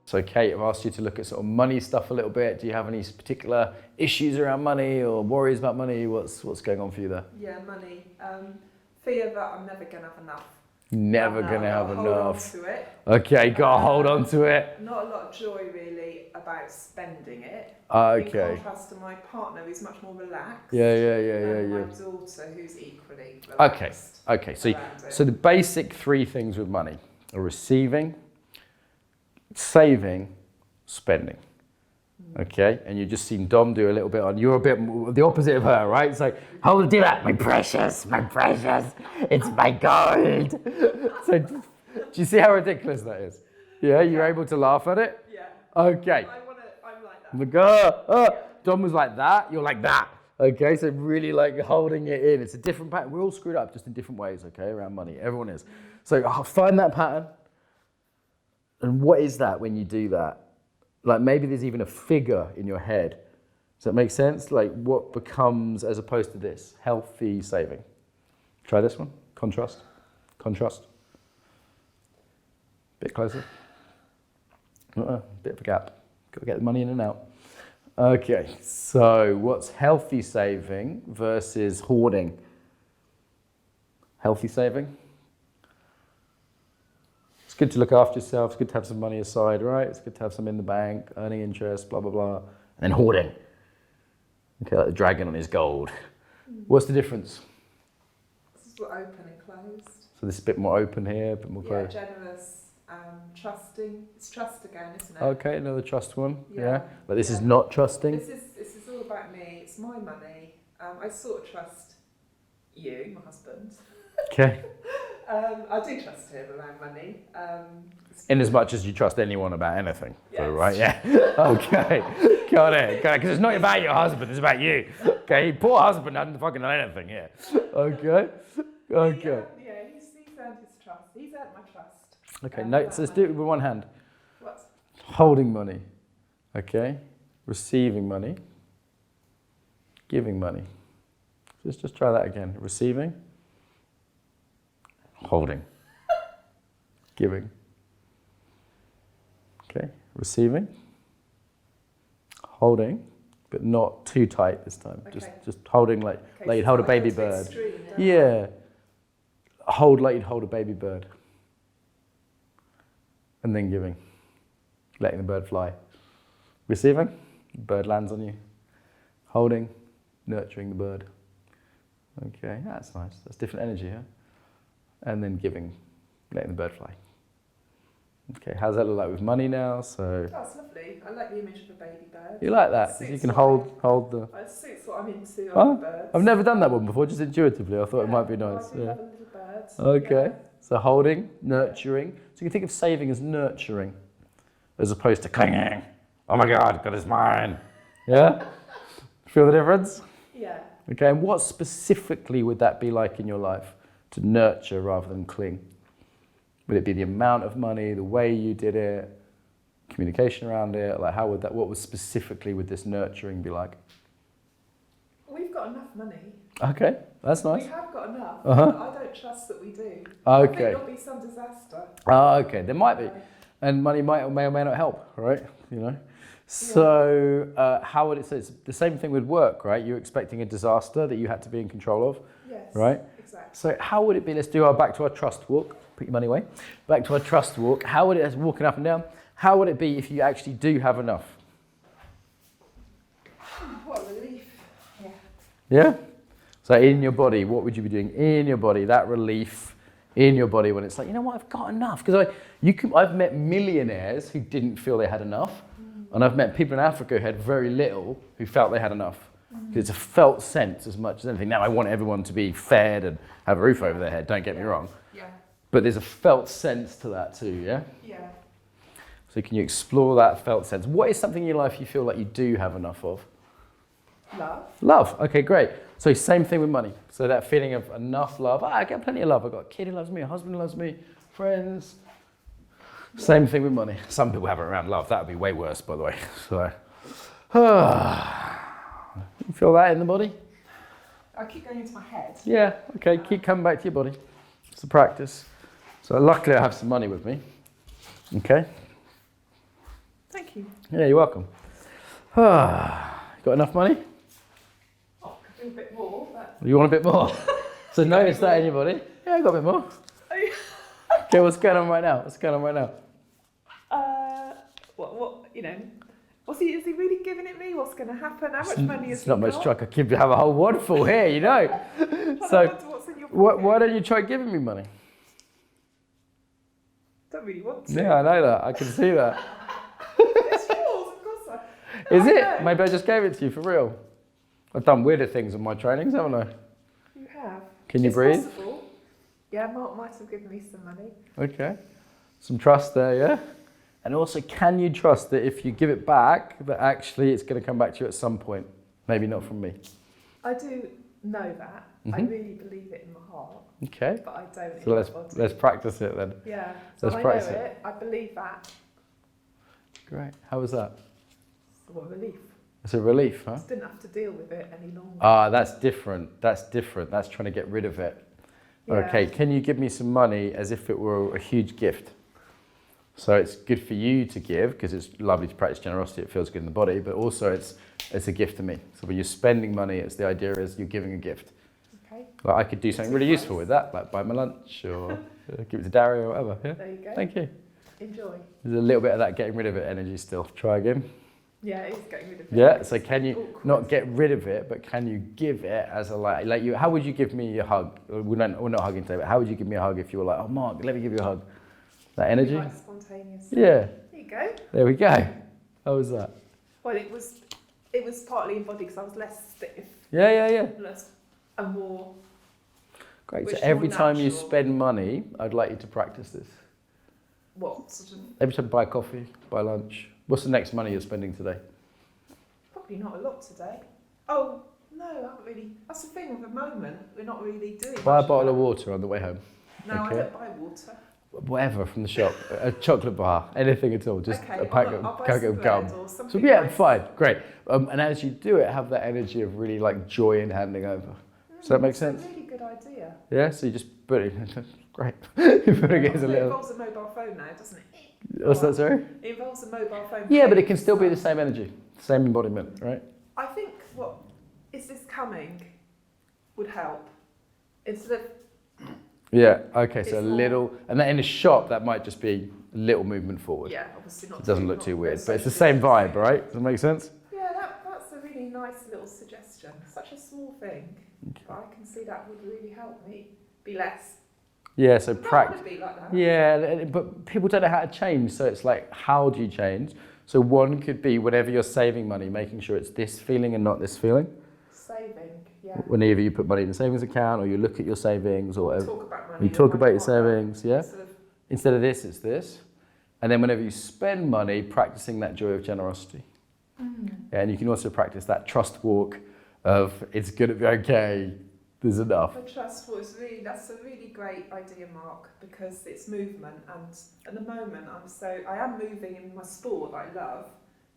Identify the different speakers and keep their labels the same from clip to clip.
Speaker 1: So Kate, I've asked you to look at sort of money stuff a little bit. Do you have any particular issues around money or worries about money? What's going on for you there?
Speaker 2: Yeah, money. Fear that I'm never going to have enough.
Speaker 1: Never going to have enough.
Speaker 2: Hold on to it.
Speaker 1: Okay, got to hold on to it.
Speaker 2: Not a lot of joy really about spending it.
Speaker 1: Okay.
Speaker 2: In contrast to my partner who's much more relaxed.
Speaker 1: Yeah.
Speaker 2: My daughter who's equally relaxed.
Speaker 1: Okay. So the basic three things with money are receiving, saving, spending. Okay, and you've just seen Dom do a little bit on, you're a bit the opposite of her, right? It's like, hold do that, my precious, it's my gold. So do you see how ridiculous that is? Yeah, you're able to laugh at it?
Speaker 2: Yeah.
Speaker 1: Okay.
Speaker 2: I'm like that.
Speaker 1: Dom was like that, you're like that. Okay, so really like holding it in. It's a different pattern. We're all screwed up just in different ways, okay, around money. Everyone is. So find that pattern. And what is that when you do that? Like maybe there's even a figure in your head. Does that make sense? Like what becomes, as opposed to this, healthy saving. Try this one. Contrast. Bit closer. Bit of a gap. Got to get the money in and out. Okay, so what's healthy saving versus hoarding? Healthy saving. It's good to look after yourself. It's good to have some money aside, right? It's good to have some in the bank, earning interest, blah, blah, blah. And then hoarding. Okay, like the dragon on his gold. What's the difference?
Speaker 2: This is open and closed.
Speaker 1: So this is a bit more open here, a bit more closed.
Speaker 2: Yeah, generous, trusting. It's trust again, isn't it?
Speaker 1: Okay, another trust one. Yeah. But this
Speaker 2: Yeah.
Speaker 1: is not trusting.
Speaker 2: This is all about me. It's my money. I sort of trust you, my husband.
Speaker 1: Okay.
Speaker 2: I do trust him around money.
Speaker 1: In as much as you trust anyone about anything.
Speaker 2: Yes.
Speaker 1: So, right, yeah. Okay. Got it. Because it's not about your husband, it's about you. Okay, poor husband hasn't fucking done anything here. Okay. Okay.
Speaker 2: Yeah, he's earned his trust. He's earned my trust.
Speaker 1: Okay, no, so let's do it with one hand.
Speaker 2: What?
Speaker 1: Holding money. Okay. Receiving money. Giving money. Let's just try that again. Receiving. Holding. Giving. Okay. Receiving. Holding, but not too tight this time.
Speaker 2: Okay.
Speaker 1: Just holding like you'd hold a baby bird.
Speaker 2: Extreme,
Speaker 1: Yeah. Hold like you'd hold a baby bird. And then giving. Letting the bird fly. Receiving, the bird lands on you. Holding, nurturing the bird. Okay, that's nice. That's different energy, huh? And then giving, letting the bird fly. Okay, how's that look like with money now? So
Speaker 2: that's lovely. I like the image of a baby bird.
Speaker 1: you like that? You can hold the.
Speaker 2: It suits what I'm into.
Speaker 1: Oh,
Speaker 2: Birds.
Speaker 1: I've never done that one before. Just intuitively, I thought it might be nice.
Speaker 2: I do love a little bird.
Speaker 1: Okay, so holding, nurturing. So you can think of saving as nurturing, as opposed to clinging. Oh my God, God is mine. Yeah. Feel the difference?
Speaker 2: Yeah.
Speaker 1: Okay, and what specifically would that be like in your life? To nurture rather than cling? Would it be the amount of money, the way you did it, communication around it? Like how would that, what was specifically would this nurturing be like?
Speaker 2: We've got enough money.
Speaker 1: Okay, that's nice.
Speaker 2: We have got enough.
Speaker 1: Uh-huh.
Speaker 2: But I don't trust that we do.
Speaker 1: Okay.
Speaker 2: I think there'll be some disaster.
Speaker 1: Okay, there might be. And money may or may not help, right? You know? So how would it, so it's the same thing with work, right? You're expecting a disaster that you had to be in control of,
Speaker 2: Yes.
Speaker 1: right?
Speaker 2: Exactly.
Speaker 1: So how would it be, let's do back to our trust walk, put your money away, back to our trust walk. How would it, as walking up and down, how would it be if you actually do have enough?
Speaker 2: What a relief. Yeah.
Speaker 1: Yeah? So in your body, what would you be doing in your body, that relief in your body when it's like, you know what, I've got enough. Because I've met millionaires who didn't feel they had enough. And I've met people in Africa who had very little who felt they had enough. Because it's a felt sense as much as anything. Now I want everyone to be fed and have a roof over their head, don't get me wrong.
Speaker 2: Yeah.
Speaker 1: But there's a felt sense to that too, yeah?
Speaker 2: Yeah.
Speaker 1: So can you explore that felt sense? What is something in your life you feel like you do have enough of?
Speaker 2: Love.
Speaker 1: Love, okay, great. So same thing with money. So that feeling of enough love. I get plenty of love. I've got a kid who loves me, a husband who loves me, friends. Same thing with money. Some people have it around love. That would be way worse, by the way. So, you feel that in the body?
Speaker 2: I keep going into my head.
Speaker 1: Yeah, okay, keep coming back to your body. It's a practice. So luckily I have some money with me. Okay.
Speaker 2: Thank you.
Speaker 1: Yeah, you're welcome. Got enough money?
Speaker 2: Oh, could do a bit more, but...
Speaker 1: You want a bit more? So notice that, anybody? Yeah, I got a bit more. Okay, what's going on right now? What's going on right now?
Speaker 2: Is he really giving it me? What's going to happen? How much money is
Speaker 1: It's not much truck. I could have a whole wad full here, you know. So,
Speaker 2: what's in your pocket?
Speaker 1: why don't you try giving me money?
Speaker 2: Don't really want to.
Speaker 1: Yeah, I know that. I can see that.
Speaker 2: It's yours, of course.
Speaker 1: Is it?
Speaker 2: know.
Speaker 1: Maybe I just gave it to you for real. I've done weirder things in my trainings, haven't I?
Speaker 2: You have.
Speaker 1: Can you
Speaker 2: It's
Speaker 1: breathe?
Speaker 2: Possible. Yeah, Mark might have given me some money.
Speaker 1: Okay. Some trust there, yeah? And also, can you trust that if you give it back, that actually it's going to come back to you at some point? Maybe not from me.
Speaker 2: I do know that. I really believe it in my heart.
Speaker 1: Okay.
Speaker 2: But I don't
Speaker 1: So
Speaker 2: in my body.
Speaker 1: let's practice it then.
Speaker 2: Yeah. So
Speaker 1: let's
Speaker 2: I
Speaker 1: practice
Speaker 2: know
Speaker 1: it.
Speaker 2: it. I believe that.
Speaker 1: Great. How was that?
Speaker 2: What a relief.
Speaker 1: It's a relief, huh?
Speaker 2: Just didn't have to deal with it any longer.
Speaker 1: Ah, that's different. That's different. That's trying to get rid of it.
Speaker 2: Yeah.
Speaker 1: Okay, can you give me some money as if it were a huge gift? So it's good for you to give because it's lovely to practice generosity. It feels good in the body, but also it's a gift to me. So when you're spending money, it's the idea is you're giving a gift.
Speaker 2: Okay.
Speaker 1: Like I could do something really useful with that, like buy my lunch or give it to Dario or whatever. Yeah.
Speaker 2: There you go.
Speaker 1: Thank you.
Speaker 2: Enjoy.
Speaker 1: There's a little bit of that getting rid of it energy still. Try again.
Speaker 2: Yeah, it is getting rid of it.
Speaker 1: Yeah. So can you
Speaker 2: Awkward.
Speaker 1: not get rid of it, but can you give it as a like you? How would you give me a hug? We're not hugging today, but how would you give me a hug if you were like, oh Mark, let me give you a hug? That energy.
Speaker 2: Like spontaneous.
Speaker 1: Yeah.
Speaker 2: There you go.
Speaker 1: There we go. How was that?
Speaker 2: Well, it was partly embodied because I was less stiff,
Speaker 1: Yeah.
Speaker 2: less and more.
Speaker 1: Great.
Speaker 2: Which
Speaker 1: So
Speaker 2: is
Speaker 1: every
Speaker 2: more
Speaker 1: time you
Speaker 2: natural.
Speaker 1: spend money, I'd like you to practice this.
Speaker 2: What sort of?
Speaker 1: Every time buy coffee, buy lunch. What's the next money you're spending today?
Speaker 2: Probably not a lot today. Oh no, I haven't really. That's the thing with the moment. We're not really doing.
Speaker 1: Buy a
Speaker 2: much
Speaker 1: bottle of
Speaker 2: that.
Speaker 1: water on the way home.
Speaker 2: No,
Speaker 1: Okay.
Speaker 2: I don't buy water.
Speaker 1: Whatever from the shop, a chocolate bar, anything at all, just
Speaker 2: Okay,
Speaker 1: a pack
Speaker 2: I'll buy
Speaker 1: of
Speaker 2: some
Speaker 1: gum.
Speaker 2: bread or
Speaker 1: So
Speaker 2: something
Speaker 1: yeah,
Speaker 2: nice.
Speaker 1: fine, great. And as you do it, have that energy of really like joy in handing over. Does that make
Speaker 2: It's
Speaker 1: sense?
Speaker 2: a really good idea.
Speaker 1: Yeah. So you just put it. Great. You put it as a
Speaker 2: It
Speaker 1: little.
Speaker 2: involves a mobile phone now, doesn't it?
Speaker 1: What's that? Sorry.
Speaker 2: It involves a mobile phone.
Speaker 1: Yeah, but it can still be the same energy, same embodiment, right?
Speaker 2: I think what is this coming would help. Instead of
Speaker 1: Yeah. Okay. So a
Speaker 2: It's more-
Speaker 1: little, and then in a shop that might just be a little movement forward.
Speaker 2: yeah, obviously not.
Speaker 1: It doesn't look
Speaker 2: not-
Speaker 1: too weird,
Speaker 2: there's
Speaker 1: but it's the
Speaker 2: social
Speaker 1: same vibe,
Speaker 2: distancing.
Speaker 1: right? Does that make sense?
Speaker 2: Yeah, that's a really nice little suggestion. Such a small thing, but I can see that would really help me be less.
Speaker 1: Yeah. So
Speaker 2: I don't
Speaker 1: practice.
Speaker 2: want to be like that.
Speaker 1: Yeah, but people don't know how to change. So it's like, how do you change? So one could be whenever you're saving money, making sure it's this feeling and not this feeling.
Speaker 2: Saving, yeah.
Speaker 1: Whenever you put money in a savings account or you look at your savings or whatever.
Speaker 2: Talk about money.
Speaker 1: You
Speaker 2: with
Speaker 1: talk
Speaker 2: my
Speaker 1: about your
Speaker 2: partner.
Speaker 1: savings, yeah?
Speaker 2: Sort of,
Speaker 1: Instead of this, it's this. And then whenever you spend money, practicing that joy of generosity. Yeah, and you can also practice that trust walk of it's going to be okay, there's enough.
Speaker 2: the trust was really, that's a really great idea, Mark, because it's movement, and at the moment I am moving in my sport that I love,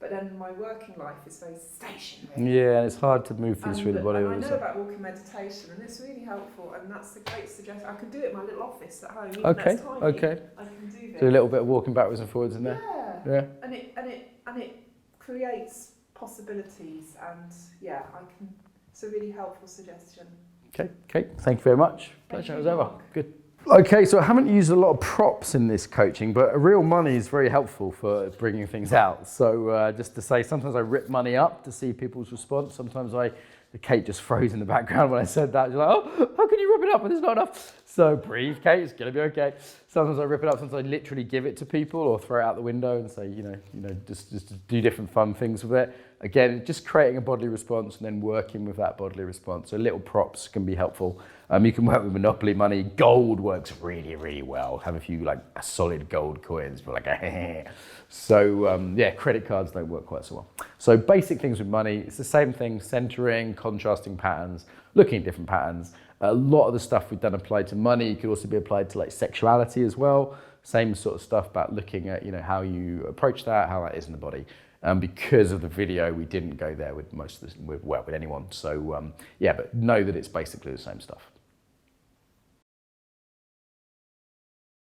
Speaker 2: but then my working life is very stationary.
Speaker 1: Yeah, and it's hard to move things through the body all
Speaker 2: I
Speaker 1: the
Speaker 2: know
Speaker 1: time.
Speaker 2: about walking meditation, and it's really helpful, and that's a great suggestion. I can do it in my little office at home, even though
Speaker 1: Okay,
Speaker 2: it's tiny.
Speaker 1: okay.
Speaker 2: I can do this.
Speaker 1: Do a little bit of walking backwards and forwards in there.
Speaker 2: Yeah.
Speaker 1: Yeah.
Speaker 2: And it creates possibilities, and yeah, it's a really helpful suggestion.
Speaker 1: Okay, thank you very much.
Speaker 2: Thank
Speaker 1: Pleasure,
Speaker 2: you,
Speaker 1: it was over.
Speaker 2: Mark.
Speaker 1: Good. Okay, so I haven't used a lot of props in this coaching, but real money is very helpful for bringing things out. So just to say, sometimes I rip money up to see people's response. Sometimes Kate just froze in the background when I said that. She's like, oh, how can you rip it up when there's not enough? So breathe, Kate, it's gonna be okay. Sometimes I rip it up, sometimes I literally give it to people or throw it out the window and say, just do different fun things with it. Again, just creating a bodily response and then working with that bodily response. So little props can be helpful. You can work with Monopoly money. Gold works really, really well. Have a few like solid gold coins, but so yeah, credit cards don't work quite so well. So basic things with money, it's the same thing, centering, contrasting patterns, looking at different patterns. A lot of the stuff we've done applied to money could also be applied to like sexuality as well. Same sort of stuff about looking at how you approach that, how that is in the body. Because of the video, we didn't go there with most of this, with anyone. So yeah, but know that it's basically the same stuff.